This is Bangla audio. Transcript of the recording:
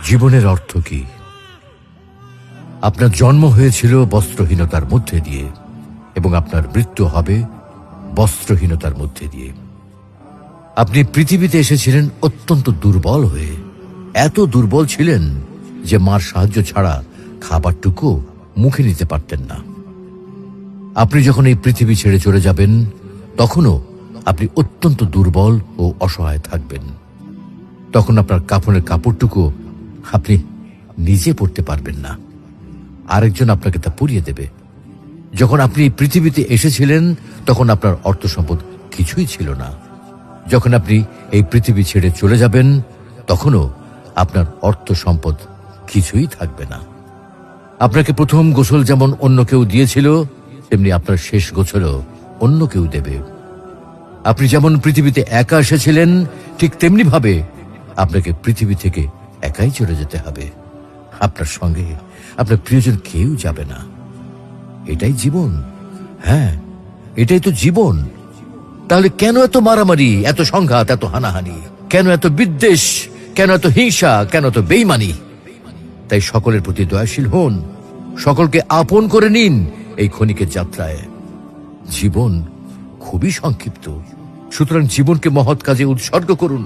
জীবনের অর্থ কি? আপনার জন্ম হয়েছিল বস্ত্রহীনতার মধ্যে দিয়ে এবং আপনার মৃত্যু হবে বস্ত্রহীনতার মধ্যে দিয়ে। আপনি পৃথিবীতে এসেছিলেন অত্যন্ত দুর্বল হয়ে। এত দুর্বল ছিলেন যে মার সাহায্য ছাড়া খাবারটুকু মুখে নিতে পারতেন না। আপনি যখন এই পৃথিবী ছেড়ে চলে যাবেন তখনও আপনি অত্যন্ত দুর্বল ও অসহায় থাকবেন। তখন আপনার কাফনের কাপড়টুকু আপনি নিজে পরতে পারবেন না, আরেকজন আপনাকে তা পরিয়ে দেবে। যখন আপনি এই পৃথিবীতে এসেছিলেন তখন আপনার অর্থ সম্পদ কিছুই ছিল না। যখন আপনি এই পৃথিবী ছেড়ে চলে যাবেন তখনও আপনার অর্থ সম্পদ কিছুই থাকবে না। আপনাকে প্রথম গোসল যেমন অন্য কেউ দিয়েছিল, তেমনি আপনার শেষ গোসলও অন্য কেউ দেবে। আপনি যেমন পৃথিবীতে একা এসেছিলেন, ঠিক তেমনি ভাবে আপনাকে পৃথিবী থেকে একাই চলে যেতে হবে। আপনার সঙ্গে আপনার প্রিয়জন কেউ যাবে না। এটাই জীবন। হ্যাঁ, এটাই তো জীবন। তাহলে কেন এত মারামারি, এত সংঘাত, এত হানাহানি? কেন এত বিদ্বেষ? কেন এত হিংসা? কেন এত বেইমানি? তাই সকলের প্রতি দয়াশীল হন, সকলকে আপন করে নিন এই ক্ষণিকের যাত্রায়। জীবন খুবই সংক্ষিপ্ত, সুতরাং জীবনকে মহৎ কাজে উৎসর্গ করুন।